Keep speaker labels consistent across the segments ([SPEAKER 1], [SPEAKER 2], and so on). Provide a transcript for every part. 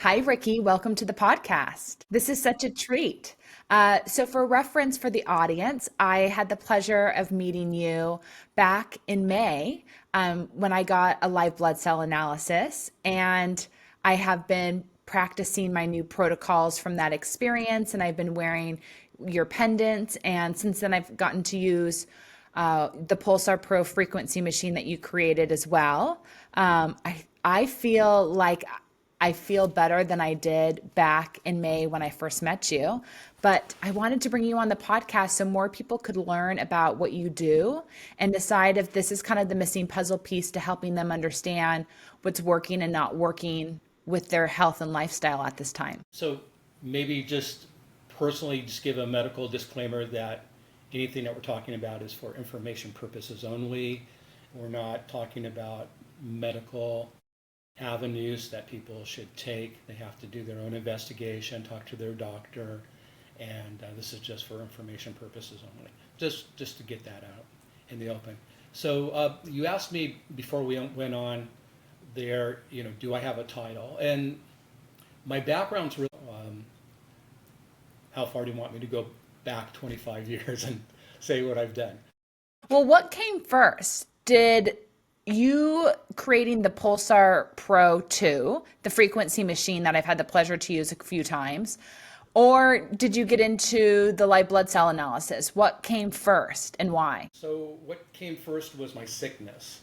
[SPEAKER 1] Hi, Ricky. Welcome to the podcast. This is such a treat. So, for reference for the audience, I had the pleasure of meeting you back in May when I got a live blood cell analysis, and I have been practicing my new protocols from that experience, and I've been wearing your pendants. And since then, I've gotten to use the Pulsar Pro frequency machine that you created as well. I feel like I feel better than I did back in May when I first met you. But I wanted to bring you on the podcast so more people could learn about what you do and decide if this is kind of the missing puzzle piece to helping them understand what's working and not working with their health and lifestyle at this time.
[SPEAKER 2] So maybe just personally just give a medical disclaimer that anything that we're talking about is for information purposes only. We're not talking about medical avenues that people should take. They have to do their own investigation, talk to their doctor, and this is just for information purposes only. Just to get that out in the open. So you asked me before we went on there, do I have a title? And my background's really, how far do you want me to go back 25 years and say what I've done?
[SPEAKER 1] Well, what came first? Did you creating the Pulsar Pro 2, the frequency machine that I've had the pleasure to use a few times, or did you get into the live blood cell analysis? What came first and why?
[SPEAKER 2] So what came first was my sickness.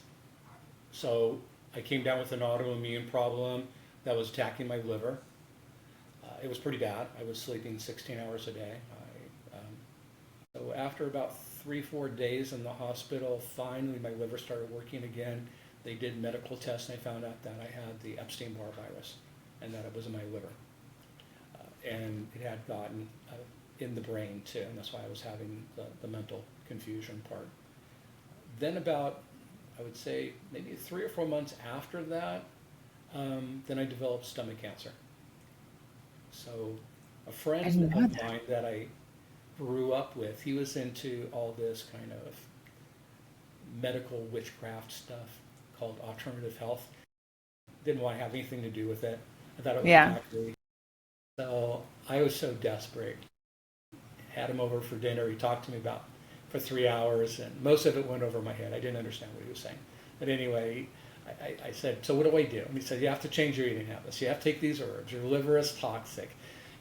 [SPEAKER 2] So I came down with an autoimmune problem that was attacking my liver. It was pretty bad. I was sleeping 16 hours a day. So after about 3, 4 days in the hospital, finally my liver started working again. They did medical tests and they found out that I had the Epstein-Barr virus and that it was in my liver. And it had gotten in the brain too, and that's why I was having the mental confusion part. Then about, I would say, maybe 3 or 4 months after that, then I developed stomach cancer. So a
[SPEAKER 1] I
[SPEAKER 2] friend
[SPEAKER 1] didn't know
[SPEAKER 2] of
[SPEAKER 1] that.
[SPEAKER 2] mine that I grew up with, he was into all this kind of medical witchcraft stuff called alternative health. Didn't want to have anything to do with it. I thought it was
[SPEAKER 1] Yeah.
[SPEAKER 2] quackery. So I was so desperate. Had him over for dinner. He talked to me about for 3 hours, and most of it went over my head. I didn't understand what he was saying. But anyway, I said, so what do I do? And he said, you have to change your eating habits. You have to take these herbs. Your liver is toxic.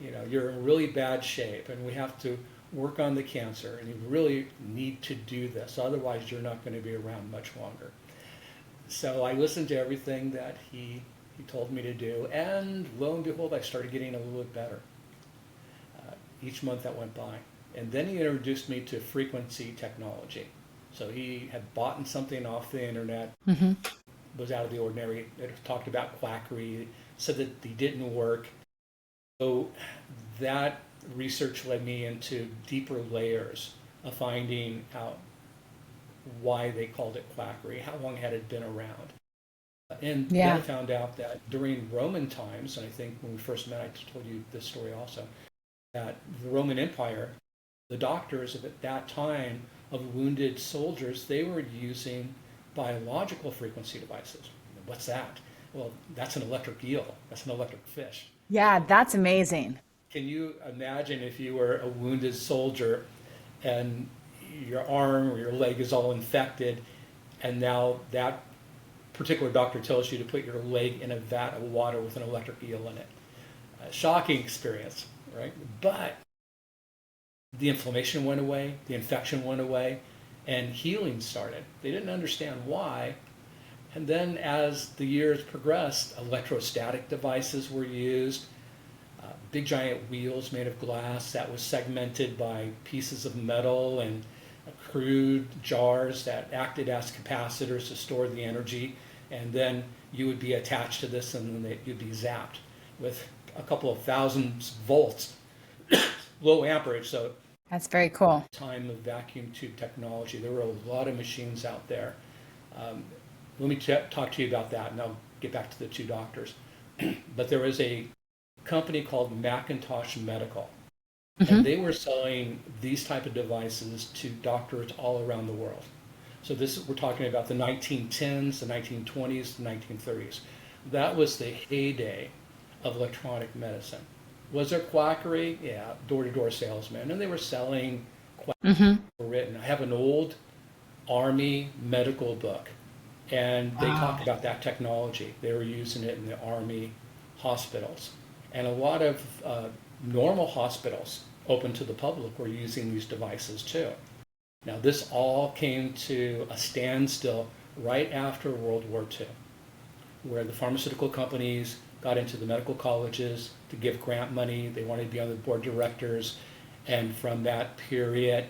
[SPEAKER 2] You're in really bad shape, and we have to work on the cancer, and you really need to do this. Otherwise, you're not going to be around much longer. So I listened to everything that he told me to do, and lo and behold, I started getting a little bit better each month that went by. And then he introduced me to frequency technology. So he had bought something off the internet,
[SPEAKER 1] Hmm.
[SPEAKER 2] was out of the ordinary. It talked about quackery, said that he didn't work. So that research led me into deeper layers of finding out why they called it quackery, how long had it been around. And then I
[SPEAKER 1] Yeah.
[SPEAKER 2] found out that during Roman times, and I think when we first met, I told you this story also, that the Roman Empire, the doctors at that time of wounded soldiers, they were using biological frequency devices. What's that? Well, that's an electric eel. That's an electric fish.
[SPEAKER 1] Yeah, that's amazing.
[SPEAKER 2] Can you imagine if you were a wounded soldier and your arm or your leg is all infected, and now that particular doctor tells you to put your leg in a vat of water with an electric eel in it? A shocking experience, right? But the inflammation went away, the infection went away, and healing started. They didn't understand why. And then as the years progressed, electrostatic devices were used, big giant wheels made of glass that was segmented by pieces of metal and crude jars that acted as capacitors to store the energy. And then you would be attached to this and then you'd be zapped with a couple of thousand volts, low amperage. So
[SPEAKER 1] That's very cool.
[SPEAKER 2] time of vacuum tube technology, there were a lot of machines out there. Um, Let me talk to you about that, and I'll get back to the two doctors. But there was a company called Macintosh Medical, and
[SPEAKER 1] Hmm.
[SPEAKER 2] they were selling these type of devices to doctors all around the world. So we're talking about the 1910s, the 1920s, the 1930s. That was the heyday of electronic medicine. Was there quackery? Yeah, door-to-door salesmen, and they were selling
[SPEAKER 1] Mm-hmm.
[SPEAKER 2] written. I have an old Army medical book, and they talked
[SPEAKER 1] Wow.
[SPEAKER 2] about that technology. They were using it in the Army hospitals. And a lot of normal hospitals open to the public were using these devices too. Now, this all came to a standstill right after World War II, where the pharmaceutical companies got into the medical colleges to give grant money. They wanted to be on the board of directors. And from that period,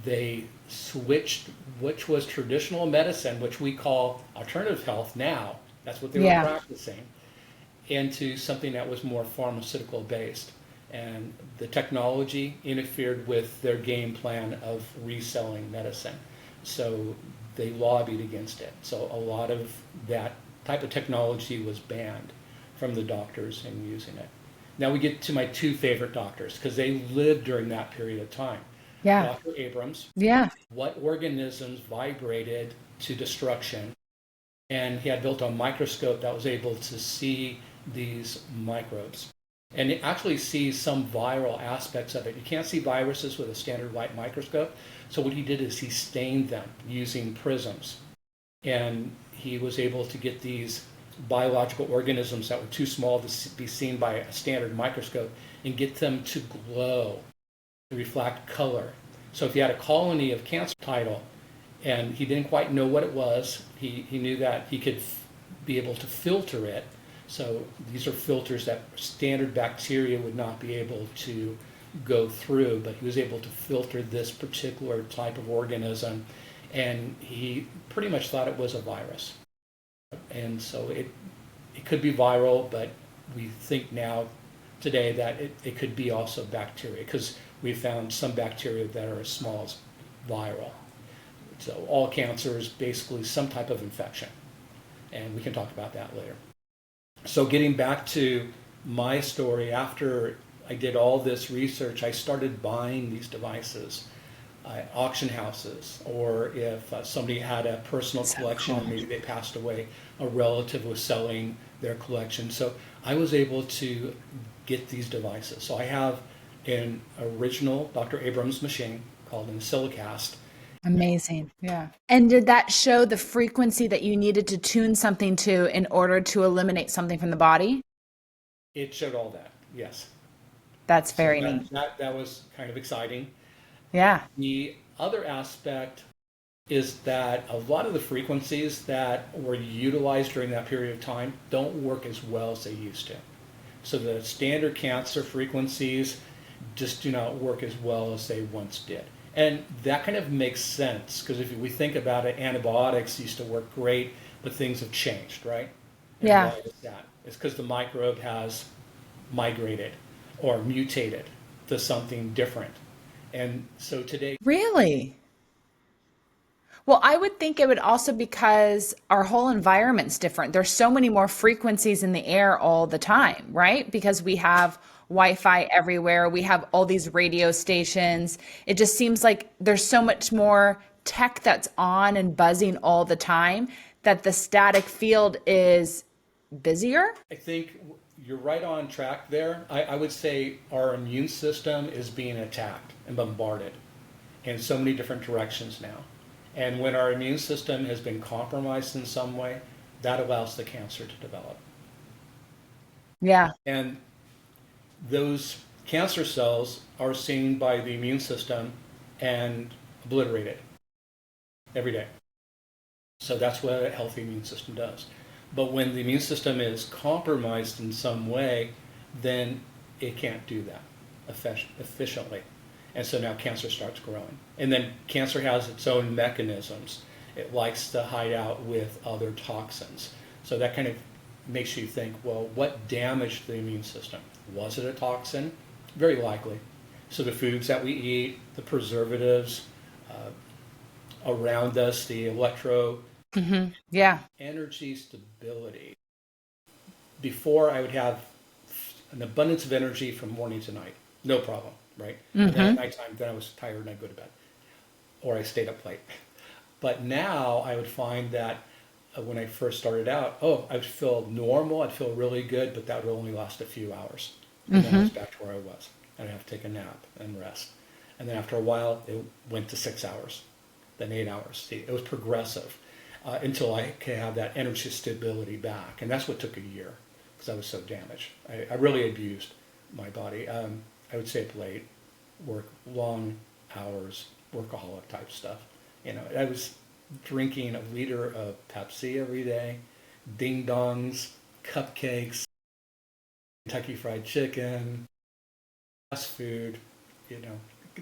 [SPEAKER 2] they switched, which was traditional medicine, which we call alternative health now, that's what they were
[SPEAKER 1] Yeah.
[SPEAKER 2] practicing, into something that was more pharmaceutical based. And the technology interfered with their game plan of reselling medicine. So they lobbied against it. So a lot of that type of technology was banned from the doctors in using it. Now we get to my two favorite doctors because they lived during that period of time.
[SPEAKER 1] Yeah.
[SPEAKER 2] Dr. Abrams,
[SPEAKER 1] Yeah.
[SPEAKER 2] what organisms vibrated to destruction, and he had built a microscope that was able to see these microbes. And it actually sees some viral aspects of it. You can't see viruses with a standard light microscope. So what he did is he stained them using prisms. And he was able to get these biological organisms that were too small to be seen by a standard microscope and get them to glow, to reflect color. So if you had a colony of cancer title and he didn't quite know what it was, he knew that he could be able to filter it. So these are filters that standard bacteria would not be able to go through, but he was able to filter this particular type of organism, and he pretty much thought it was a virus. And so it could be viral, but we think now today that it could be also bacteria, because we found some bacteria that are as small as viral. So all cancer is basically some type of infection, and we can talk about that later. So getting back to my story, after I did all this research, I started buying these devices at auction houses, or if somebody had a personal collection and maybe they passed away, a relative was selling their collection. So I was able to get these devices. So I have an original Dr. Abrams machine called an Silicast.
[SPEAKER 1] Amazing. Yeah. And did that show the frequency that you needed to tune something to in order to eliminate something from the body?
[SPEAKER 2] It showed all that, yes.
[SPEAKER 1] That's
[SPEAKER 2] So
[SPEAKER 1] very neat.
[SPEAKER 2] that was kind of exciting.
[SPEAKER 1] Yeah.
[SPEAKER 2] The other aspect is that a lot of the frequencies that were utilized during that period of time don't work as well as they used to. So the standard cancer frequencies just do not work as well as they once did. And that kind of makes sense, because if we think about it, antibiotics used to work great, but things have changed, right? And
[SPEAKER 1] Yeah.
[SPEAKER 2] why is that? It's because the microbe has migrated or mutated to something different. And so today,
[SPEAKER 1] Really? Well, I would think it would also because our whole environment's different. There's so many more frequencies in the air all the time, right? Because we have Wi-Fi everywhere. We have all these radio stations. It just seems like there's so much more tech that's on and buzzing all the time that the static field is busier.
[SPEAKER 2] I think you're right on track there. I would say our immune system is being attacked and bombarded in so many different directions now. And when our immune system has been compromised in some way, that allows the cancer to develop.
[SPEAKER 1] Yeah.
[SPEAKER 2] And those cancer cells are seen by the immune system and obliterated every day. So that's what a healthy immune system does. But when the immune system is compromised in some way, then it can't do that efficiently. And so now cancer starts growing. And then cancer has its own mechanisms. It likes to hide out with other toxins. So that kind of makes you think, well, what damaged the immune system? Was it a toxin? Very likely. So the foods that we eat, the preservatives around us, the
[SPEAKER 1] Yeah.
[SPEAKER 2] energy stability. Before, I would have an abundance of energy from morning to night, no problem, right? And then at nighttime, then I was tired and I'd go to bed, or I stayed up late. But now I would find that when I first started out, I'd feel normal, I'd feel really good, but that would only last a few hours. And then I was back to where I was. And I'd have to take a nap and rest. And then after a while, it went to 6 hours, then 8 hours. See, it was progressive until I could have that energy stability back. And that's what took a year because I was so damaged. I really abused my body. I would stay up late, work long hours, workaholic type stuff. I was drinking a liter of Pepsi every day, ding dongs, cupcakes, Kentucky Fried Chicken, fast food,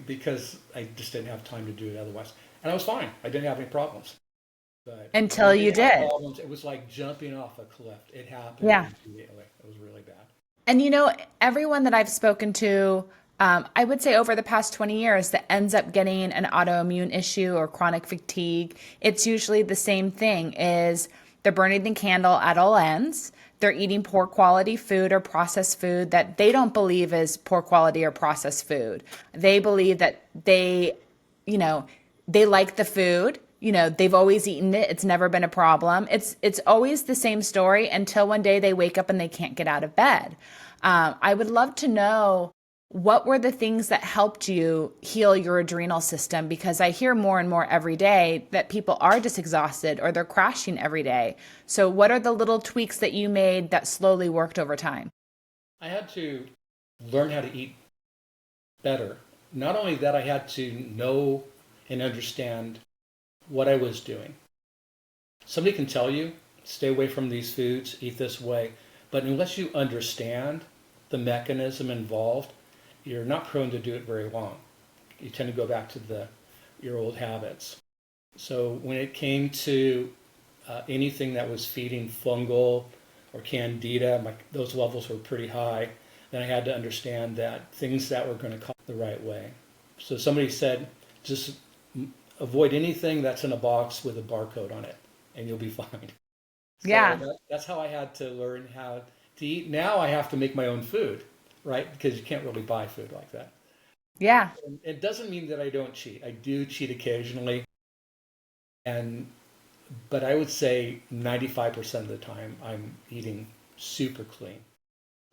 [SPEAKER 2] because I just didn't have time to do it otherwise. And I was fine. I didn't have any problems. But
[SPEAKER 1] Until
[SPEAKER 2] when I
[SPEAKER 1] you
[SPEAKER 2] did have
[SPEAKER 1] did.
[SPEAKER 2] problems, it was like jumping off a cliff. It happened
[SPEAKER 1] Yeah.
[SPEAKER 2] immediately. It was really bad.
[SPEAKER 1] And everyone that I've spoken to, I would say over the past 20 years that ends up getting an autoimmune issue or chronic fatigue, it's usually the same thing is they're burning the candle at all ends. They're eating poor quality food or processed food that they don't believe is poor quality or processed food. They believe that they like the food. They've always eaten it. It's never been a problem. It's always the same story until one day they wake up and they can't get out of bed. I would love to know what were the things that helped you heal your adrenal system? Because I hear more and more every day that people are just exhausted or they're crashing every day. So what are the little tweaks that you made that slowly worked over time?
[SPEAKER 2] I had to learn how to eat better. Not only that, I had to know and understand what I was doing. Somebody can tell you, stay away from these foods, eat this way, but unless you understand the mechanism involved, you're not prone to do it very long. You tend to go back to your old habits. So when it came to anything that was feeding fungal or candida, those levels were pretty high. Then I had to understand that things that were going to come the right way. So somebody said, just avoid anything that's in a box with a barcode on it, and you'll be fine.
[SPEAKER 1] Yeah.
[SPEAKER 2] So that's how I had to learn how to eat. Now I have to make my own food, right? Because you can't really buy food like that.
[SPEAKER 1] Yeah.
[SPEAKER 2] And it doesn't mean that I don't cheat. I do cheat occasionally, but I would say 95% of the time I'm eating super clean.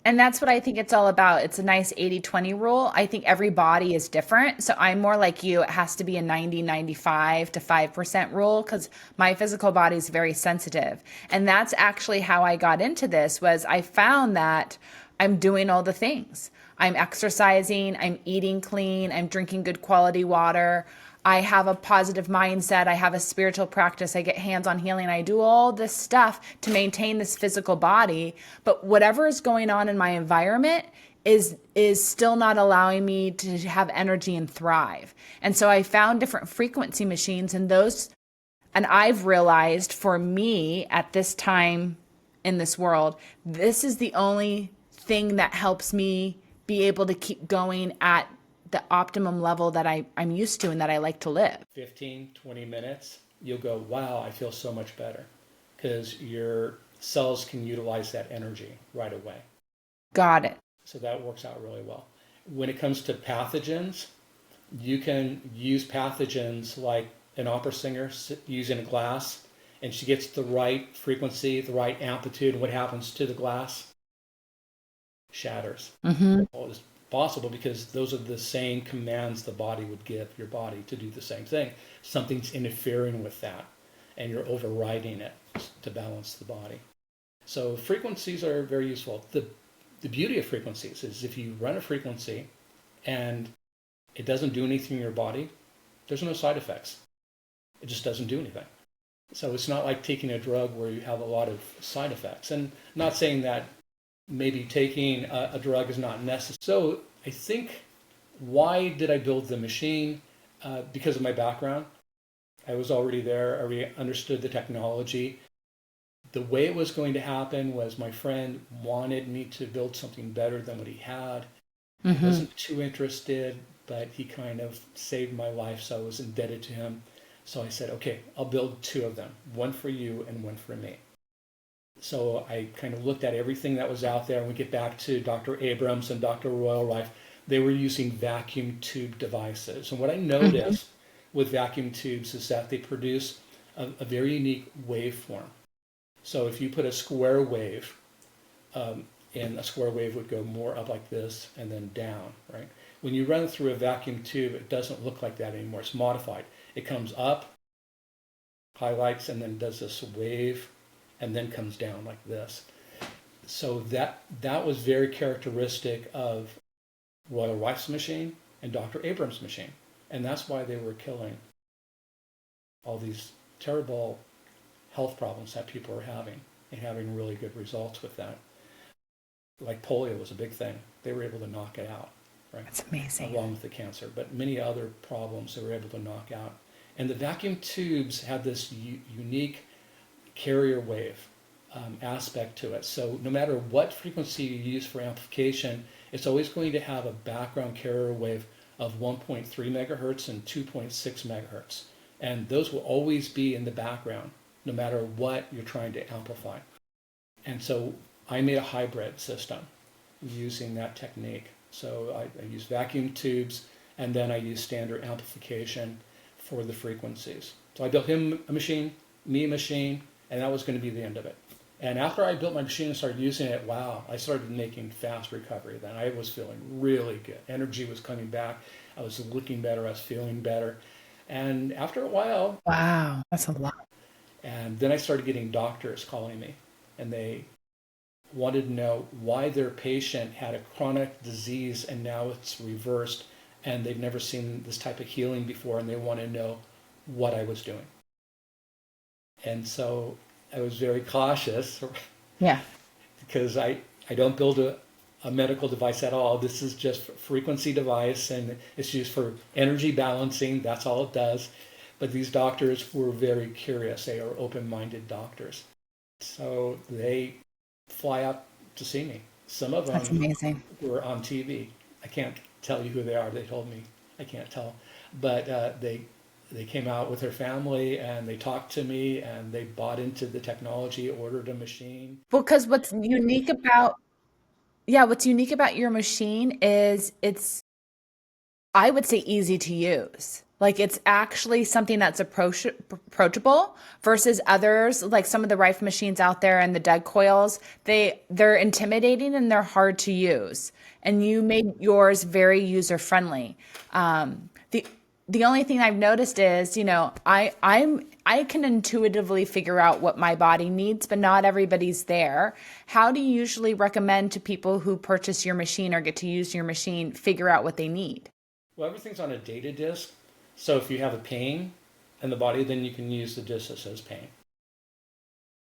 [SPEAKER 1] And that's what I think it's all about. It's a nice 80-20 rule. I think every body is different. So I'm more like you. It has to be a 90-95 to 5% rule because my physical body is very sensitive. And that's actually how I got into this was I found that I'm doing all the things. I'm exercising, I'm eating clean, I'm drinking good quality water. I have a positive mindset. I have a spiritual practice. I get hands-on healing. I do all this stuff to maintain this physical body. But whatever is going on in my environment is still not allowing me to have energy and thrive. And so I found different frequency machines and I've realized for me at this time in this world, this is the only thing that helps me be able to keep going at the optimum level that I'm used to and that I like to live.
[SPEAKER 2] 15, 20 minutes, you'll go, wow, I feel so much better because your cells can utilize that energy right away.
[SPEAKER 1] Got it.
[SPEAKER 2] So that works out really well. When it comes to pathogens, you can use pathogens like an opera singer using a glass, and she gets the right frequency, the right amplitude, and what happens to the glass? Shatters. Well, it's possible because those are the same commands the body would give your body to do the same thing. Something's interfering with that, and you're overriding it to balance the body. So frequencies are very useful. The beauty of frequencies is if you run a frequency and it doesn't do anything in your body, there's no side effects. It just doesn't do anything. So it's not like taking a drug where you have a lot of side effects. And not saying that maybe taking a drug is not necessary. So I think, why did I build the machine? Because of my background. I was already there. I already understood the technology. The way it was going to happen was my friend wanted me to build something better than what he had. I wasn't too interested, but he kind of saved my life, so I was indebted to him. So I said, okay, I'll build two of them, one for you and one for me. So I kind of looked at everything that was out there, and we get back to Dr. Abrams and Dr. Royal. They were using vacuum tube devices. And what I noticed with vacuum tubes is that they produce a very unique waveform. So if you put a square wave, and a square wave would go more up like this and then down, right? When you run it through a vacuum tube, it doesn't look like that anymore. It's modified. It comes up, highlights, and then does this wave, and then comes down like this. So that was very characteristic of Royal Wife's machine and Dr. Abrams' machine. And that's why they were killing all these terrible health problems that people were having and having really good results with that. Like polio was a big thing. They were able to knock it out, right?
[SPEAKER 1] That's amazing.
[SPEAKER 2] Along with the cancer, but many other problems they were able to knock out. And the vacuum tubes had this unique carrier wave aspect to it. So no matter what frequency you use for amplification, it's always going to have a background carrier wave of 1.3 megahertz and 2.6 megahertz. And those will always be in the background, no matter what you're trying to amplify. And so I made a hybrid system using that technique. So I use vacuum tubes, and then I use standard amplification for the frequencies. So I built him a machine, me a machine, and that was going to be the end of it. And after I built my machine and started using it, wow, I started making fast recovery. Then I was feeling really good. Energy was coming back. I was looking better. I was feeling better. And after a while,
[SPEAKER 1] Wow, that's a lot.
[SPEAKER 2] and then I started getting doctors calling me, and they wanted to know why their patient had a chronic disease and now it's reversed, and they've never seen this type of healing before, and they want to know what I was doing. And so I was very cautious.
[SPEAKER 1] Yeah.
[SPEAKER 2] Because I don't build a medical device at all. This is just a frequency device, and it's used for energy balancing. That's all it does. But these doctors were very curious. They are open-minded doctors. So they fly out to see me. Some of
[SPEAKER 1] That's
[SPEAKER 2] them
[SPEAKER 1] amazing.
[SPEAKER 2] were on TV. I can't tell you who they are. They told me I can't tell. But they came out with their family, and they talked to me, and they bought into the technology, ordered a machine.
[SPEAKER 1] Well, because what's unique about your machine is it's, I would say, easy to use. Like it's actually something that's approachable versus others, like some of the Rife machines out there and the dead coils, they're intimidating and they're hard to use. And you made yours very user friendly. The only thing I've noticed is, I can intuitively figure out what my body needs, but not everybody's there. How do you usually recommend to people who purchase your machine or get to use your machine figure out what they need?
[SPEAKER 2] Well, everything's on a data disk. So if you have a pain in the body, then you can use the disk that says pain.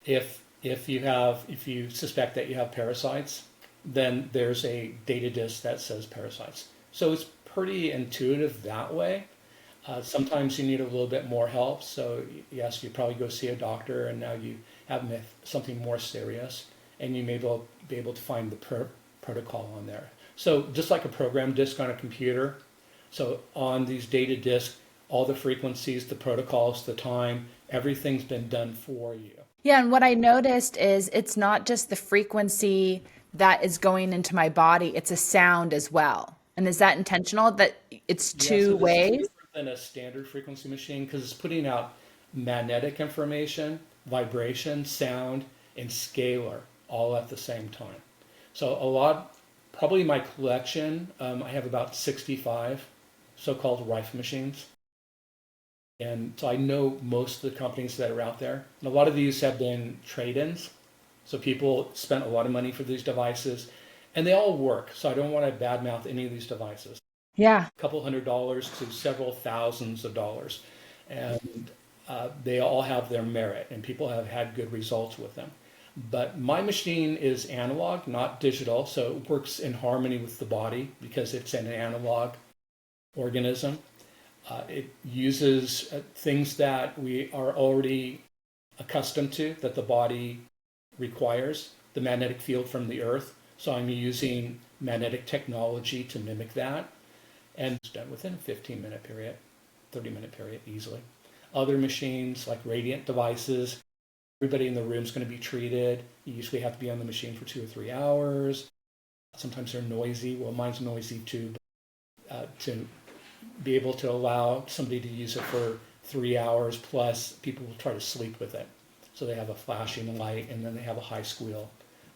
[SPEAKER 2] If you suspect that you have parasites, then there's a data disk that says parasites. So it's pretty intuitive that way. Sometimes you need a little bit more help. So yes, you probably go see a doctor, and now you have something more serious, and you may be able to find the protocol on there. So just like a program disk on a computer, so on these data disks, all the frequencies, the protocols, the time, everything's been done for you.
[SPEAKER 1] Yeah, and what I noticed is it's not just the frequency that is going into my body, it's a sound as well. And is that intentional that it's
[SPEAKER 2] Yeah,
[SPEAKER 1] two
[SPEAKER 2] so this is
[SPEAKER 1] ways?
[SPEAKER 2] different than a standard frequency machine because it's putting out magnetic information, vibration, sound, and scalar all at the same time. So probably my collection, I have about 65 so-called Rife machines. And so I know most of the companies that are out there. And a lot of these have been trade-ins. So people spent a lot of money for these devices, and they all work. So I don't want to badmouth any of these devices.
[SPEAKER 1] Yeah.
[SPEAKER 2] A couple $100s to several thousands of dollars. And they all have their merit, and people have had good results with them. But my machine is analog, not digital, so it works in harmony with the body because it's an analog organism. It uses things that we are already accustomed to, that the body requires, the magnetic field from the earth. So I'm using magnetic technology to mimic that. And it's done within a 15-minute period, 30-minute period easily. Other machines like radiant devices, everybody in the room is going to be treated. You usually have to be on the machine for 2 or 3 hours. Sometimes they're noisy. Well, mine's noisy too. But, to be able to allow somebody to use it for 3 hours plus, people will try to sleep with it. So they have a flashing light, and then they have a high squeal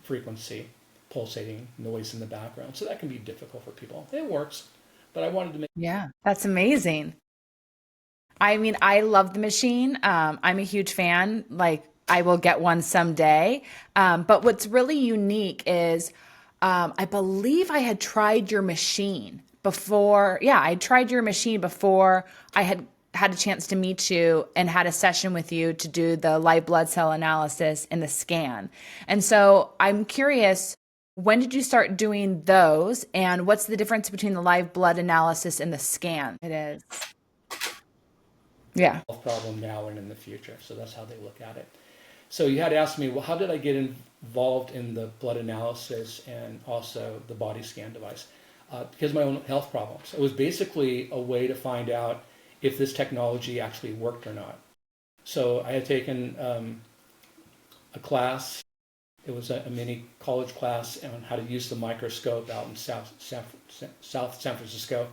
[SPEAKER 2] frequency, pulsating noise in the background. So that can be difficult for people. It works, but I wanted to make.
[SPEAKER 1] Yeah, that's amazing. I mean, I love the machine. I'm a huge fan. Like, I will get one someday. But what's really unique is I believe I had tried your machine before. Yeah, I tried your machine before I had a chance to meet you and had a session with you to do the live blood cell analysis and the scan. And so I'm curious, when did you start doing those? And what's the difference between the live blood analysis and the scan? It is. Yeah.
[SPEAKER 2] Health problem now and in the future. So that's how they look at it. So you had asked me, well, how did I get involved in the blood analysis and also the body scan device? Because of my own health problems. It was basically a way to find out if this technology actually worked or not. So I had taken a class. It was a mini college class on how to use the microscope out in South San Francisco.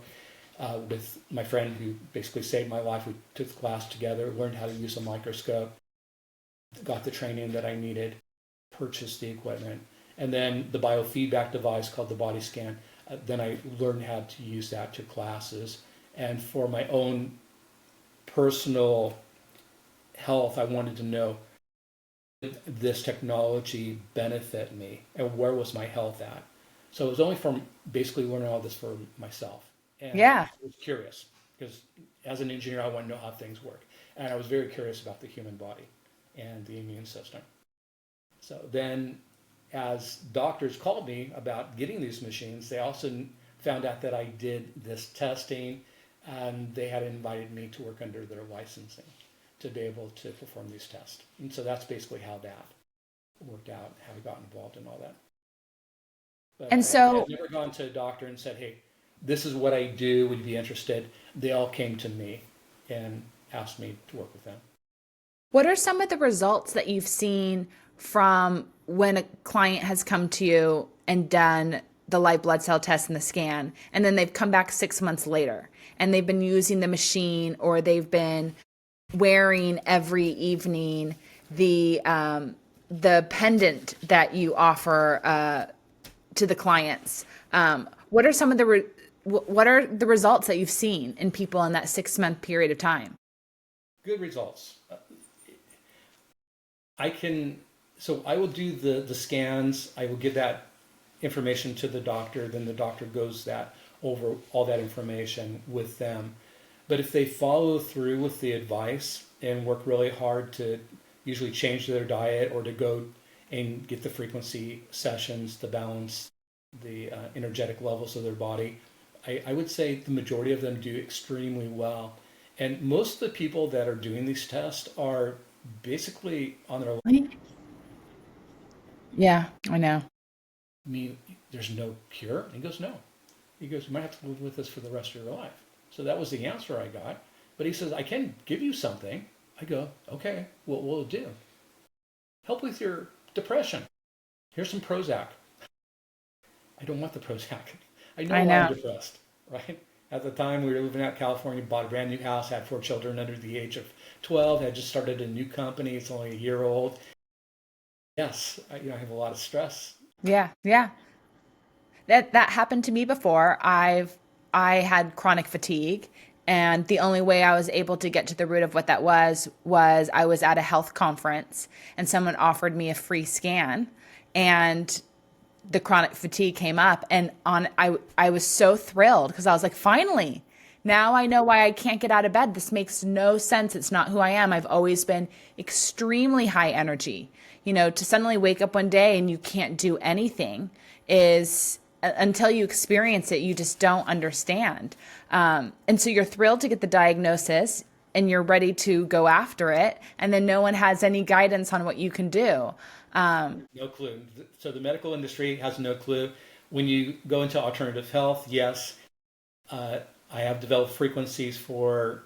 [SPEAKER 2] With my friend who basically saved my life. We took the class together, learned how to use a microscope, got the training that I needed, purchased the equipment, and then the biofeedback device called the body scan. Then I learned how to use that to classes. And for my own personal health, I wanted to know, did this technology benefit me and where was my health at? So it was only from basically learning all this for myself. And
[SPEAKER 1] Yeah.
[SPEAKER 2] I was curious because as an engineer, I want to know how things work. And I was very curious about the human body and the immune system. So then as doctors called me about getting these machines, they also found out that I did this testing and they had invited me to work under their licensing to be able to perform these tests. And so that's basically how that worked out, how I got involved in all that. But
[SPEAKER 1] And so,
[SPEAKER 2] I've never gone to a doctor and said, hey, this is what I do, would you be interested? They all came to me and asked me to work with them.
[SPEAKER 1] what are some of the results that you've seen from when a client has come to you and done the live blood cell test and the scan, and then they've come back 6 months later and they've been using the machine or they've been wearing every evening the pendant that you offer to the clients? What are some of the what are the results that you've seen in people in that 6 month period of time?
[SPEAKER 2] Good results. So I will do the scans. I will give that information to the doctor. Then the doctor goes over all that information with them. But if they follow through with the advice and work really hard to usually change their diet or to go and get the frequency sessions to balance the energetic levels of their body, I would say the majority of them do extremely well. And most of the people that are doing these tests are basically on their life.
[SPEAKER 1] Yeah, I know.
[SPEAKER 2] I mean, there's no cure. And he goes, no. He goes, you might have to live with this for the rest of your life. So that was the answer I got. But he says, I can give you something. I go, okay, what will it do? Help with your depression. Here's some Prozac. I don't want the Prozac. I know I'm depressed, right? At the time, we were living out in California, bought a brand new house, had 4 children under the age of 12, had just started a new company. It's only a year old. Yes, I have a lot of stress.
[SPEAKER 1] Yeah, yeah. That happened to me before. I had chronic fatigue, and the only way I was able to get to the root of what that was I was at a health conference and someone offered me a free scan, and the chronic fatigue came up, and I was so thrilled because I was like, finally, now I know why I can't get out of bed. This makes no sense. It's not who I am. I've always been extremely high energy. To suddenly wake up one day and you can't do anything is, until you experience it, you just don't understand. And so you're thrilled to get the diagnosis and you're ready to go after it. And then no one has any guidance on what you can do.
[SPEAKER 2] No clue. So the medical industry has no clue. When you go into alternative health, yes, I have developed frequencies for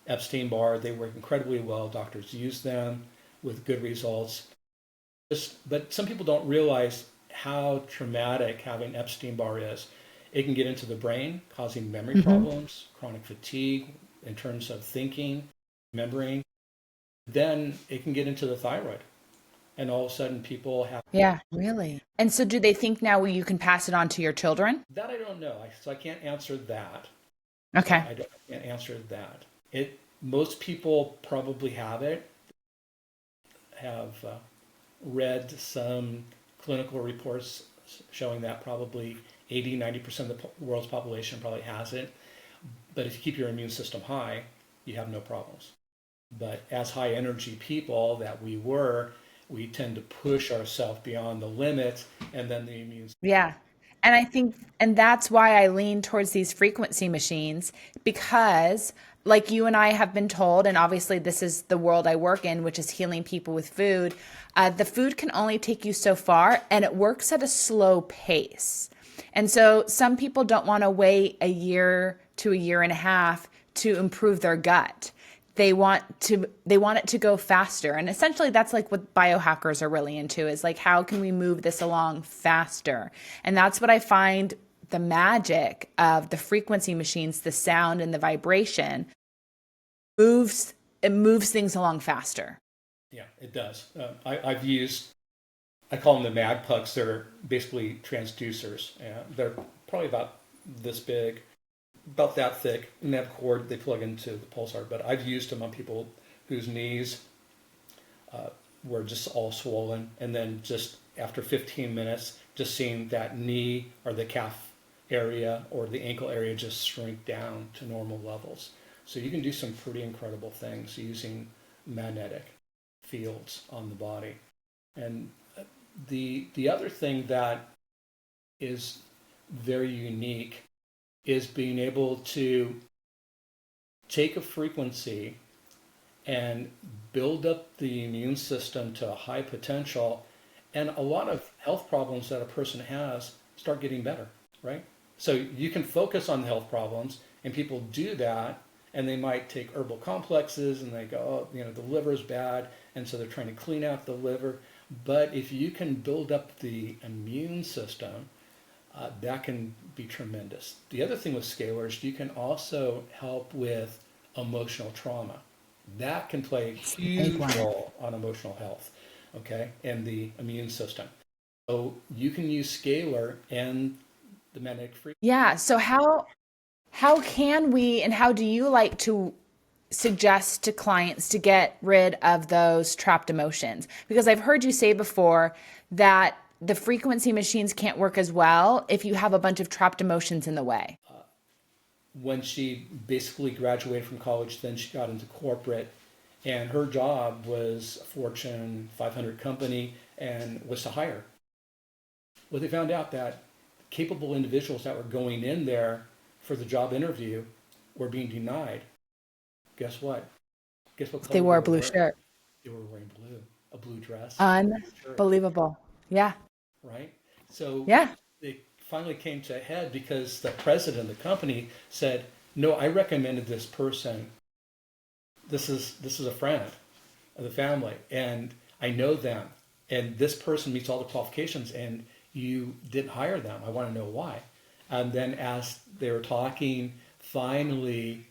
[SPEAKER 2] Epstein-Barr. They work incredibly well. Doctors use them with good results. But some people don't realize how traumatic having Epstein-Barr is. It can get into the brain, causing memory problems, chronic fatigue in terms of thinking, remembering. Then it can get into the thyroid. and all of a sudden people have
[SPEAKER 1] Yeah, really. And so do they think now you can pass it on to your children?
[SPEAKER 2] that. I don't know, so I can't answer that. So
[SPEAKER 1] Okay.
[SPEAKER 2] I can't answer that. Most people probably have read some clinical reports showing that probably 80-90% of the world's population probably has it. But if you keep your immune system high, you have no problems. But as high energy people that we tend to push ourselves beyond the limits, and then the immune system.
[SPEAKER 1] Yeah. And I think, and that's why I lean towards these frequency machines because, like you and I have been told, and obviously this is the world I work in, which is healing people with food, the food can only take you so far and it works at a slow pace. And so some people don't want to wait a year to a year and a half to improve their gut. They want it to go faster. And essentially that's like what biohackers are really into is like, how can we move this along faster? And that's what I find the magic of the frequency machines, the sound and the vibration it moves things along faster.
[SPEAKER 2] Yeah, it does. I call them the mag pucks. They're basically transducers. They're probably about this big, about that thick, and they have cord they plug into the pulsar. But I've used them on people whose knees were just all swollen, and then just after 15 minutes, just seeing that knee or the calf area or the ankle area just shrink down to normal levels. So you can do some pretty incredible things using magnetic fields on the body. And the other thing that is very unique is being able to take a frequency and build up the immune system to a high potential, and a lot of health problems that a person has start getting better, right? So you can focus on the health problems, and people do that, and they might take herbal complexes and they go, oh, the liver's bad, and so they're trying to clean out the liver. But if you can build up the immune system, that can be tremendous. The other thing with scalars, you can also help with emotional trauma. That can play a huge role on emotional health, okay, and the immune system. So you can use scalar and the magnetic frequency.
[SPEAKER 1] Yeah. So how can we and how do you like to suggest to clients to get rid of those trapped emotions? Because I've heard you say before that the frequency machines can't work as well if you have a bunch of trapped emotions in the way.
[SPEAKER 2] When she basically graduated from college, then she got into corporate, and her job was a Fortune 500 company and was to hire. Well, they found out that capable individuals that were going in there for the job interview were being denied. Guess what? Guess what color
[SPEAKER 1] They
[SPEAKER 2] they
[SPEAKER 1] wore a
[SPEAKER 2] were
[SPEAKER 1] blue
[SPEAKER 2] wearing?
[SPEAKER 1] shirt.
[SPEAKER 2] They were wearing blue, a blue dress, shirt,
[SPEAKER 1] Unbelievable. Yeah.
[SPEAKER 2] right? So
[SPEAKER 1] Yeah.
[SPEAKER 2] it finally came to a head because the president of the company said, "No, I recommended this person. This is a friend of the family, and I know them, and this person meets all the qualifications, and you didn't hire them. I want to know why." And then as they were talking, finally,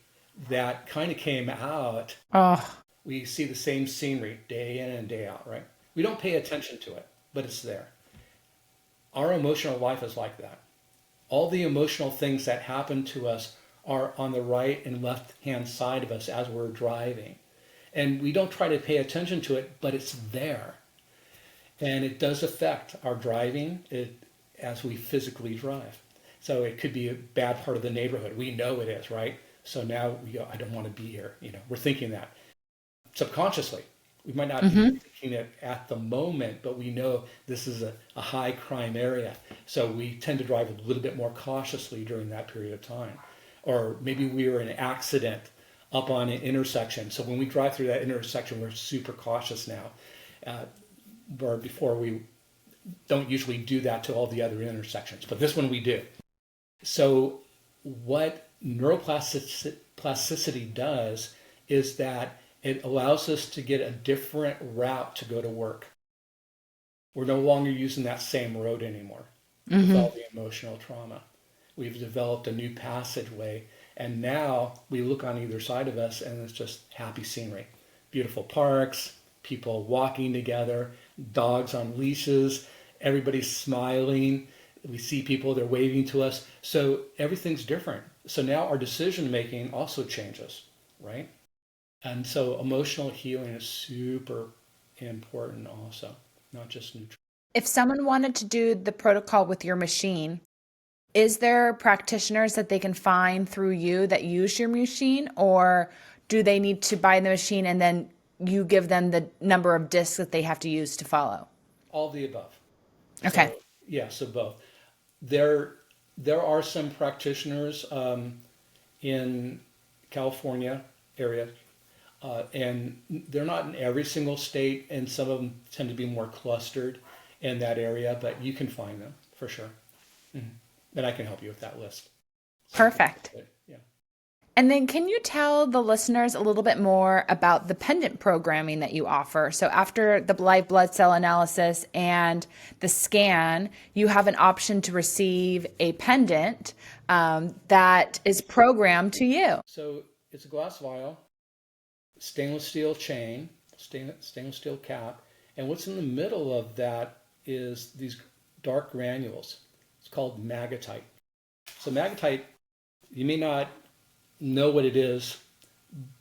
[SPEAKER 2] that kind of came out.
[SPEAKER 1] Oh,
[SPEAKER 2] We see the same scenery day in and day out, right? We don't pay attention to it, but it's there. Our emotional life is like that. All the emotional things that happen to us are on the right and left hand side of us as we're driving. And we don't try to pay attention to it, but it's there. And it does affect our driving as we physically drive. So it could be a bad part of the neighborhood. We know it is, right? So now we go, I don't want to be here. We're thinking that subconsciously. We might not be thinking it at the moment, but we know this is a high crime area. So we tend to drive a little bit more cautiously during that period of time. Or maybe we were in an accident up on an intersection. So when we drive through that intersection, we're super cautious now. Where before we don't usually do that to all the other intersections, but this one we do. So what neuroplasticity does is that it allows us to get a different route to go to work. We're no longer using that same road anymore with all the emotional trauma. We've developed a new passageway, and now we look on either side of us and it's just happy scenery. Beautiful parks, people walking together, dogs on leashes, everybody's smiling. We see people, they're waving to us. So everything's different. So now our decision making also changes, right? And so emotional healing is super important also, not just nutrition.
[SPEAKER 1] If someone wanted to do the protocol with your machine, is there practitioners that they can find through you that use your machine, or do they need to buy the machine and then you give them the number of discs that they have to use to follow?
[SPEAKER 2] All of the above.
[SPEAKER 1] Okay.
[SPEAKER 2] So yeah, so both. There, there are some practitioners in California area, and they're not in every single state, and some of them tend to be more clustered in that area, but you can find them for sure. Mhm. And I can help you with that list. So,
[SPEAKER 1] Perfect.
[SPEAKER 2] yeah.
[SPEAKER 1] And then can you tell the listeners a little bit more about the pendant programming that you offer? So after the live blood cell analysis and the scan, you have an option to receive a pendant that is programmed to you.
[SPEAKER 2] So it's a glass vial, stainless steel chain, stainless steel cap, and what's in the middle of that is these dark granules. It's called magnetite. So magnetite, you may not know what it is,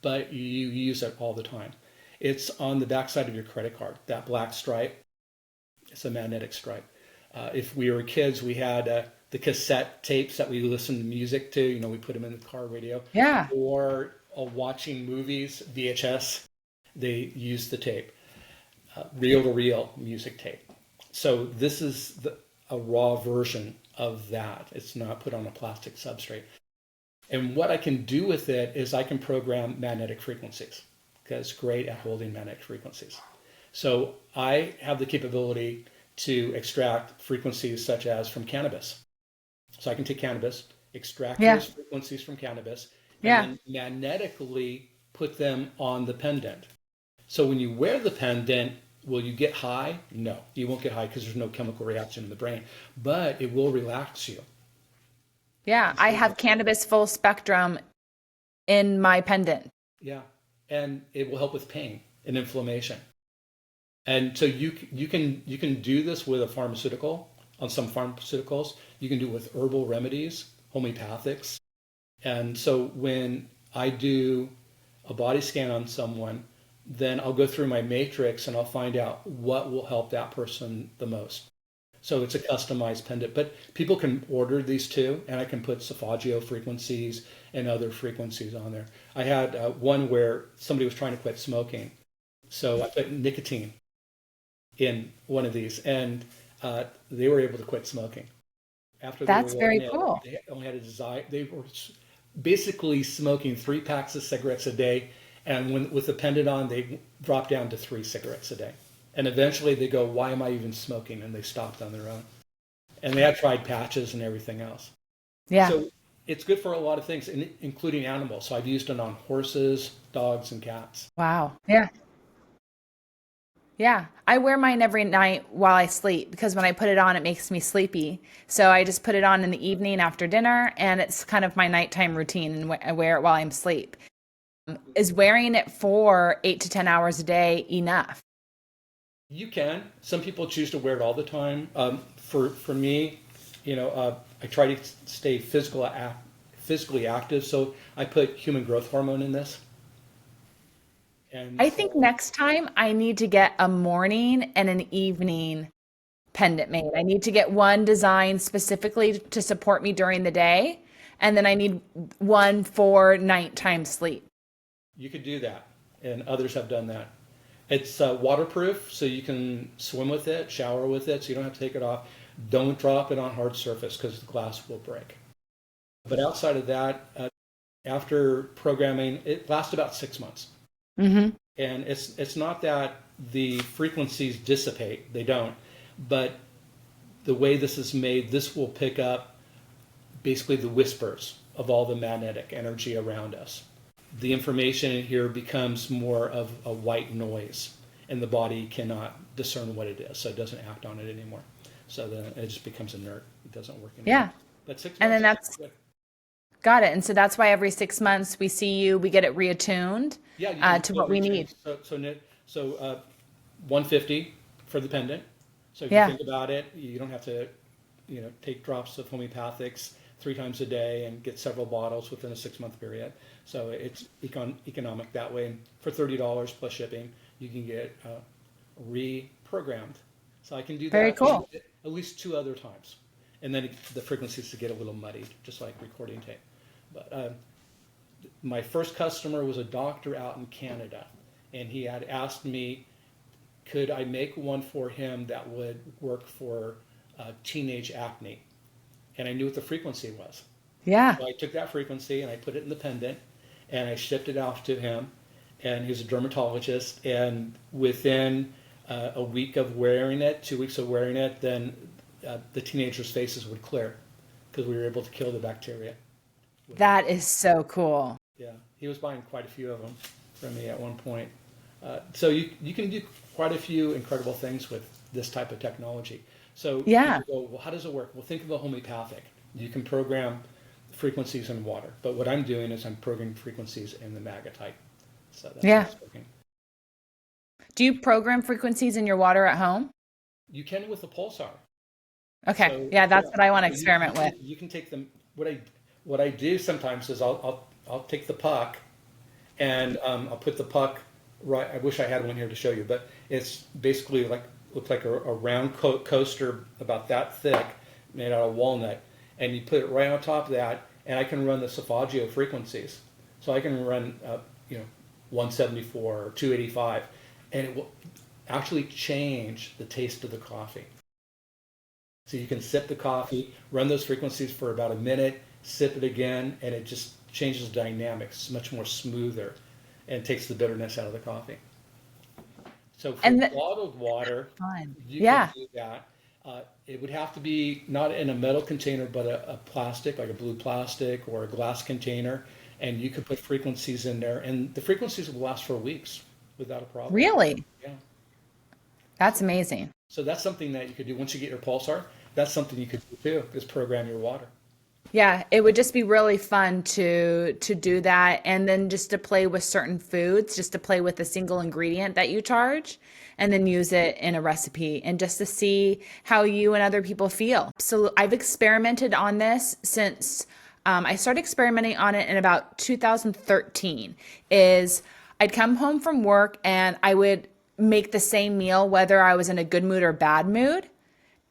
[SPEAKER 2] but you use it all the time. It's on the backside of your credit card, that black stripe. It's a magnetic stripe. If we were kids, we had the cassette tapes that we listened to music to. You know, we put them in the car radio.
[SPEAKER 1] Yeah.
[SPEAKER 2] Or watching movies, VHS, they use the tape, reel-to-reel music tape. So this is a raw version of that. It's not put on a plastic substrate. And what I can do with it is I can program magnetic frequencies because it's great at holding magnetic frequencies. So I have the capability to extract frequencies such as from cannabis. So I can take cannabis, extract those frequencies from cannabis, and then magnetically put them on the pendant. So when you wear the pendant, will you get high? No, you won't get high because there's no chemical reaction in the brain, but it will relax you.
[SPEAKER 1] Yeah, I have cannabis full spectrum in my pendant.
[SPEAKER 2] Yeah, and it will help with pain and inflammation. And so you can do this with a pharmaceutical. On some pharmaceuticals, you can do it with herbal remedies, homeopathics. And so when I do a body scan on someone, then I'll go through my matrix and I'll find out what will help that person the most. So it's a customized pendant, but people can order these too, and I can put Sophagio frequencies and other frequencies on there. I had one where somebody was trying to quit smoking, so I put nicotine in one of these, and they were able to quit smoking. After
[SPEAKER 1] That's very cool.
[SPEAKER 2] they only had a desire. They were basically smoking 3 packs of cigarettes a day, and with the pendant on, they dropped down to 3 cigarettes a day. And eventually they go, why am I even smoking? And they stopped on their own. And they had tried patches and everything else.
[SPEAKER 1] Yeah.
[SPEAKER 2] So it's good for a lot of things, including animals. So I've used it on horses, dogs, and cats.
[SPEAKER 1] Wow. Yeah. Yeah. I wear mine every night while I sleep because when I put it on, it makes me sleepy. So I just put it on in the evening after dinner, and it's kind of my nighttime routine, and I wear it while I'm asleep. Is wearing it for 8 to 10 hours a day enough?
[SPEAKER 2] You can. Some people choose to wear it all the time. For me, I try to stay physically active, so I put human growth hormone in this. And
[SPEAKER 1] I think next time I need to get a morning and an evening pendant made. I need to get one designed specifically to support me during the day, and then I need one for nighttime sleep.
[SPEAKER 2] you could do that, and others have done that. It's waterproof, so you can swim with it, shower with it, so you don't have to take it off. Don't drop it on hard surface because the glass will break. But outside of that, after programming, it lasts about 6 months.
[SPEAKER 1] Mm-hmm.
[SPEAKER 2] And it's not that the frequencies dissipate, they don't. But the way this is made, this will pick up basically the whispers of all the magnetic energy around us. The information in here becomes more of a white noise, and the body cannot discern what it is, so it doesn't act on it anymore. So then it just becomes inert. It doesn't work anymore.
[SPEAKER 1] Yeah.
[SPEAKER 2] But 6 months
[SPEAKER 1] And then
[SPEAKER 2] is
[SPEAKER 1] that's
[SPEAKER 2] good.
[SPEAKER 1] got it. And so that's why every 6 months we see you, we get it reattuned
[SPEAKER 2] Yeah, you can
[SPEAKER 1] to what we
[SPEAKER 2] totally
[SPEAKER 1] need.
[SPEAKER 2] change. So 150 for the pendant. So if you
[SPEAKER 1] Yeah.
[SPEAKER 2] think about it, you don't have to, take drops of homeopathics 3 times a day and get several bottles within a 6-month period. So it's economic that way. And for $30 plus shipping, you can get reprogrammed. So I can do
[SPEAKER 1] Very
[SPEAKER 2] that
[SPEAKER 1] cool.
[SPEAKER 2] at least 2 other times. And then the frequencies to get a little muddied, just like recording tape. But my first customer was a doctor out in Canada, and he had asked me, could I make one for him that would work for teenage acne? And I knew what the frequency was.
[SPEAKER 1] Yeah.
[SPEAKER 2] So I took that frequency and I put it in the pendant, and I shipped it off to him. And he's a dermatologist, and within a week of wearing it, 2 weeks of wearing it, then the teenagers' faces would clear because we were able to kill the bacteria.
[SPEAKER 1] That is so cool.
[SPEAKER 2] Yeah, he was buying quite a few of them from me at one point. So you can do quite a few incredible things with this type of technology. So
[SPEAKER 1] Yeah.
[SPEAKER 2] people go, well, how does it work? Well, think of a homeopathic. You can program frequencies in water, but what I'm doing is I'm programming frequencies in the magnetite. So that's how
[SPEAKER 1] Yeah.
[SPEAKER 2] it's working.
[SPEAKER 1] Do you program frequencies in your water at home?
[SPEAKER 2] You can with the Pulsar.
[SPEAKER 1] Okay.
[SPEAKER 2] So
[SPEAKER 1] Yeah, that's
[SPEAKER 2] yeah,
[SPEAKER 1] what I want to
[SPEAKER 2] so
[SPEAKER 1] experiment with.
[SPEAKER 2] you can take them. What I do sometimes is I'll take the puck and I'll put the puck right. I wish I had one here to show you, but it's basically looks like a round coaster about that thick, made out of walnut, and you put it right on top of that, and I can run the Sofagio frequencies. So I can run 174 or 285, and it will actually change the taste of the coffee. So you can sip the coffee, run those frequencies for about a minute, sip it again, and it just changes the dynamics. It's much more smoother and takes the bitterness out of the coffee. So for
[SPEAKER 1] And
[SPEAKER 2] bottled water,
[SPEAKER 1] fun.
[SPEAKER 2] you can
[SPEAKER 1] Yeah.
[SPEAKER 2] do that. It would have to be not in a metal container, but a plastic, like a blue plastic or a glass container, and you could put frequencies in there, and the frequencies will last for weeks without a problem.
[SPEAKER 1] Really?
[SPEAKER 2] Yeah.
[SPEAKER 1] That's amazing.
[SPEAKER 2] So that's something that you could do once you get your pulsar. That's something you could do too, is program your water.
[SPEAKER 1] Yeah, it would just be really fun to do that, and then just to play with certain foods, just to play with a single ingredient that you charge and then use it in a recipe and just to see how you and other people feel. So I've experimented on this since I started experimenting on it in about 2013. Is I'd come home from work and I would make the same meal whether I was in a good mood or bad mood,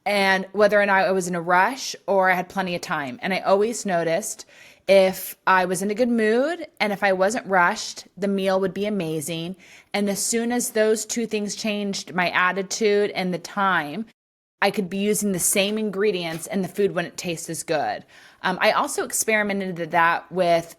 [SPEAKER 1] and whether or not I was in a rush or I had plenty of time. And I always noticed if I was in a good mood and if I wasn't rushed, the meal would be amazing. And as soon as those two things changed, my attitude and the time, I could be using the same ingredients and the food wouldn't taste as good. I also experimented that with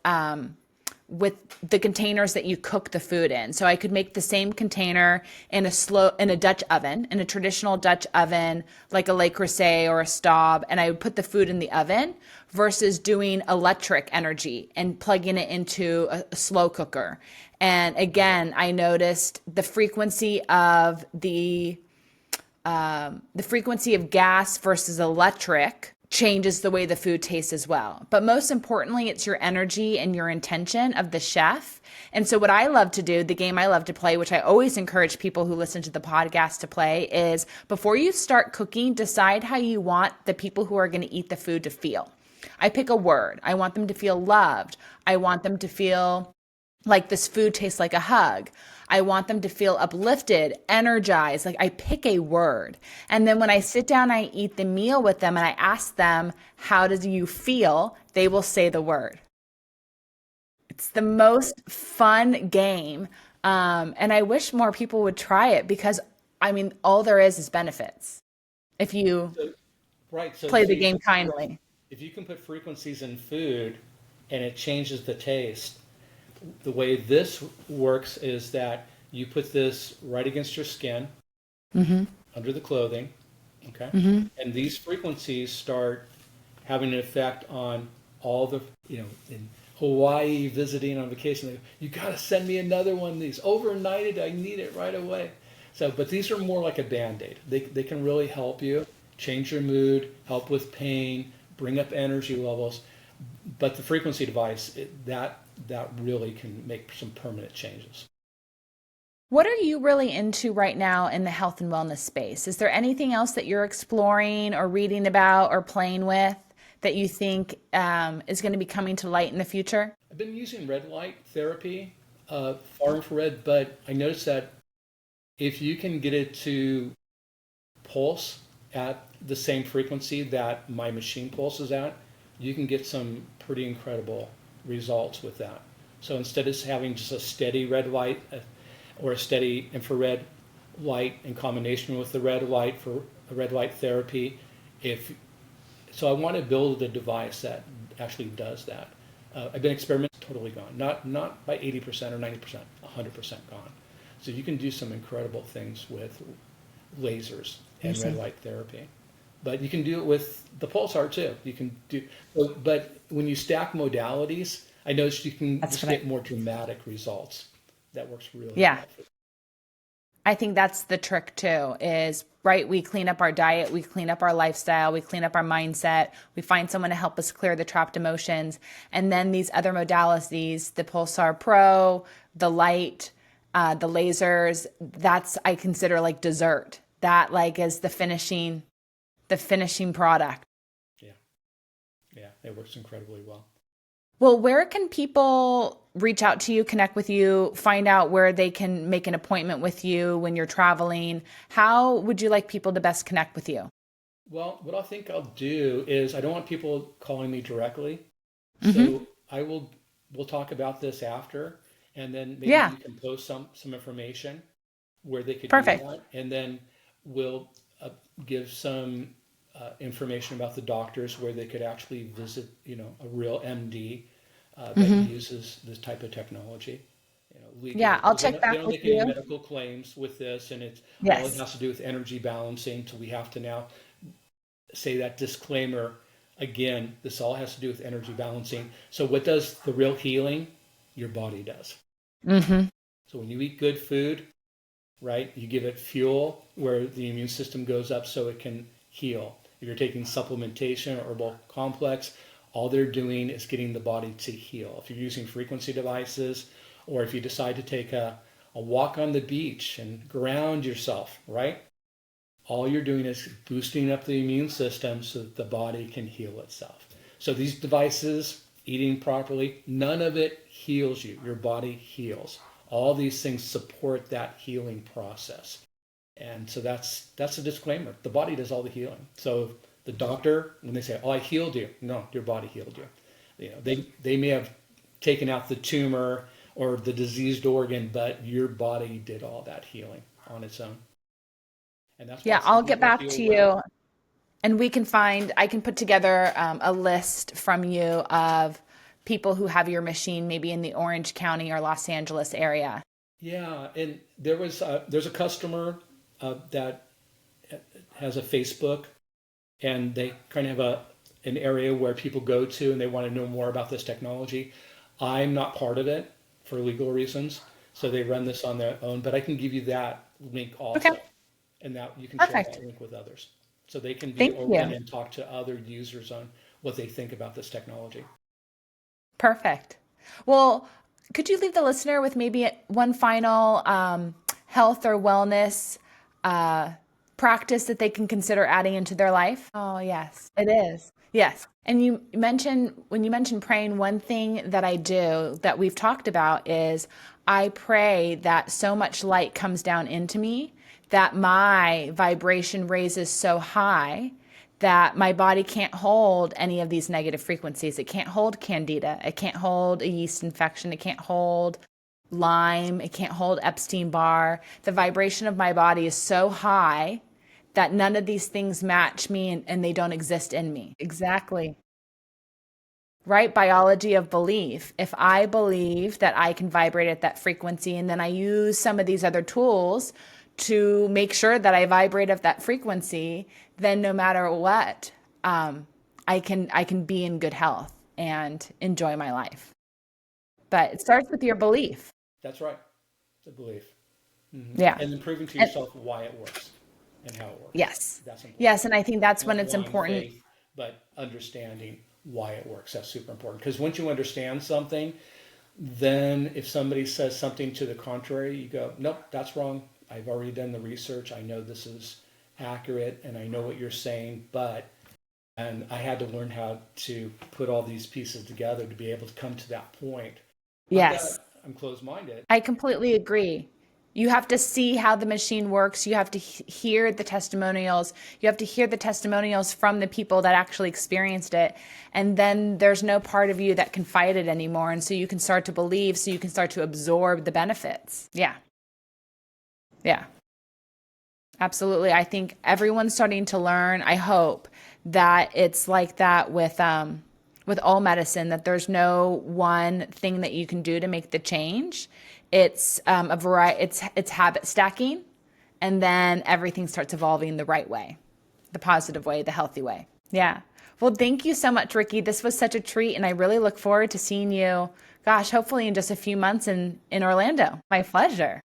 [SPEAKER 1] the containers that you cook the food in. So I could make the same container in a Dutch oven, in a traditional Dutch oven, like a Le Creuset or a Staub, and I would put the food in the oven versus doing electric energy and plugging it into a slow cooker. And again, I noticed the frequency of the frequency of gas versus electric changes the way the food tastes as well. But most importantly, it's your energy and your intention of the chef. And so what I love to do, the game I love to play, which I always encourage people who listen to the podcast to play, is before you start cooking, decide how you want the people who are going to eat the food to feel. I pick a word. I want them to feel loved. I want them to feel like this food tastes like a hug. I want them to feel uplifted, energized. Like I pick a word. And then when I sit down, I eat the meal with them and I ask them, how do you feel? They will say the word. It's the most fun game. And I wish more people would try it because, I mean, all there is benefits if you
[SPEAKER 2] So, right.
[SPEAKER 1] play
[SPEAKER 2] So
[SPEAKER 1] the
[SPEAKER 2] you
[SPEAKER 1] game
[SPEAKER 2] can
[SPEAKER 1] kindly.
[SPEAKER 2] if you can put frequencies in food and it changes the taste, the way this works is that you put this right against your skin, under the clothing, okay? And these frequencies start having an effect on all the, in Hawaii visiting on vacation, they go, you got to send me another one of these. Overnighted, I need it right away. So, but these are more like a Band-Aid. They can really help you change your mood, help with pain, bring up energy levels. But the frequency device, that really can make some permanent changes.
[SPEAKER 1] What are you really into right now in the health and wellness space? Is there anything else that you're exploring or reading about or playing with that you think is going to be coming to light in the future?
[SPEAKER 2] I've been using red light therapy, far infrared, but I noticed that if you can get it to pulse at the same frequency that my machine pulses at, you can get some pretty incredible results with that. So instead of having just a steady red light or a steady infrared light in combination with the red light for a red light therapy, if so, I want to build a device that actually does that. I've been experimenting, totally gone, not by 80% or 90%, 100% gone. So you can do some incredible things with lasers and red
[SPEAKER 1] Amazing.
[SPEAKER 2] light therapy. But you can do it with the Pulsar too. You can do, but when you stack modalities, I noticed you can
[SPEAKER 1] That's
[SPEAKER 2] just
[SPEAKER 1] what I,
[SPEAKER 2] get more dramatic results. That works really
[SPEAKER 1] yeah.
[SPEAKER 2] well.
[SPEAKER 1] I think that's the trick too, is right. We clean up our diet, we clean up our lifestyle, we clean up our mindset, we find someone to help us clear the trapped emotions. And then these other modalities, the Pulsar Pro, the light, the lasers, that's, I consider like dessert. That like is the finishing product.
[SPEAKER 2] Yeah, yeah, it works incredibly well.
[SPEAKER 1] Well, where can people reach out to you, connect with you, find out where they can make an appointment with you when you're traveling? How would you like people to best connect with you?
[SPEAKER 2] Well, what I think I'll do is I don't want people calling me directly.
[SPEAKER 1] Hmm.
[SPEAKER 2] So we'll talk about this after, and then maybe
[SPEAKER 1] Yeah,
[SPEAKER 2] you can post some information where they could do
[SPEAKER 1] perfect.
[SPEAKER 2] that, and then we'll give some information about the doctors where they could actually visit, a real MD that
[SPEAKER 1] Hmm.
[SPEAKER 2] uses this type of technology,
[SPEAKER 1] Yeah,
[SPEAKER 2] legally,
[SPEAKER 1] I'll
[SPEAKER 2] because
[SPEAKER 1] check
[SPEAKER 2] they
[SPEAKER 1] back
[SPEAKER 2] don't
[SPEAKER 1] with
[SPEAKER 2] make any
[SPEAKER 1] you.
[SPEAKER 2] medical claims with this, and it's all it
[SPEAKER 1] Yes.
[SPEAKER 2] has to do with energy balancing. So we have to now say that disclaimer again. This all has to do with energy balancing. So what does the real healing? Your body does.
[SPEAKER 1] Hmm.
[SPEAKER 2] So when you eat good food, right, you give it fuel where the immune system goes up so it can heal. If you're taking supplementation or herbal complex, all they're doing is getting the body to heal. If you're using frequency devices, or if you decide to take a walk on the beach and ground yourself, right? All you're doing is boosting up the immune system so that the body can heal itself. So these devices, eating properly, none of it heals you. Your body heals. All these things support that healing process. And so that's a disclaimer. The body does all the healing. So the doctor, when they say, "Oh, I healed you," no, your body healed you. They may have taken out the tumor or the diseased organ, but your body did all that healing on its own. And that's why
[SPEAKER 1] Yeah,
[SPEAKER 2] some
[SPEAKER 1] I'll get
[SPEAKER 2] people
[SPEAKER 1] back
[SPEAKER 2] heal
[SPEAKER 1] to
[SPEAKER 2] well.
[SPEAKER 1] you and I can put together a list from you of people who have your machine, maybe in the Orange County or Los Angeles area.
[SPEAKER 2] Yeah, and there's a customer that has a Facebook, and they kind of have an area where people go to and they want to know more about this technology. I'm not part of it for legal reasons, so they run this on their own. But I can give you that link
[SPEAKER 1] Okay,
[SPEAKER 2] also, and that you can share
[SPEAKER 1] perfect.
[SPEAKER 2] that link with others, so they can be
[SPEAKER 1] Thank
[SPEAKER 2] open
[SPEAKER 1] you.
[SPEAKER 2] and talk to other users on what they think about this technology.
[SPEAKER 1] Perfect. Well, could you leave the listener with maybe one final health or wellness uh, practice that they can consider adding into their life? Oh, yes, it is. Yes. And when you mentioned praying, one thing that I do that we've talked about is I pray that so much light comes down into me that my vibration raises so high that my body can't hold any of these negative frequencies. It can't hold candida. It can't hold a yeast infection. It can't hold Lyme. It can't hold Epstein-Barr. The vibration of my body is so high that none of these things match me and they don't exist in me. Exactly. Right? Biology of belief. If I believe that I can vibrate at that frequency and then I use some of these other tools to make sure that I vibrate at that frequency, then no matter what, I can be in good health and enjoy my life. But it starts with your belief.
[SPEAKER 2] That's right. It's a belief.
[SPEAKER 1] Yeah.
[SPEAKER 2] And then proving to
[SPEAKER 1] And
[SPEAKER 2] yourself why it works and how it works.
[SPEAKER 1] yes.
[SPEAKER 2] That's important.
[SPEAKER 1] Yes, and I think that's when
[SPEAKER 2] Not
[SPEAKER 1] it's
[SPEAKER 2] blind
[SPEAKER 1] important.
[SPEAKER 2] faith, but understanding why it works. That's super important. Because once you understand something, Then if somebody says something to the contrary, you go, nope, that's wrong. I've already done the research. I know this is accurate and I know what you're saying, but, and I had to learn how to put all these pieces together to be able to come to that point. Not that
[SPEAKER 1] Yes.
[SPEAKER 2] I'm closed-minded.
[SPEAKER 1] I completely agree. You have to see how the machine works. You have to hear the testimonials. You have to hear the testimonials from the people that actually experienced it. And then there's no part of you that can fight it anymore. And so you can start to believe, so you can start to absorb the benefits. Yeah. Yeah. Absolutely. I think everyone's starting to learn. I hope that it's like that with all medicine, that there's no one thing that you can do to make the change. It's a variety. It's habit stacking, and then everything starts evolving the right way, the positive way, the healthy way. Yeah. Well, thank you so much, Ricky. This was such a treat, and I really look forward to seeing you. Gosh, hopefully in just a few months in Orlando. My pleasure.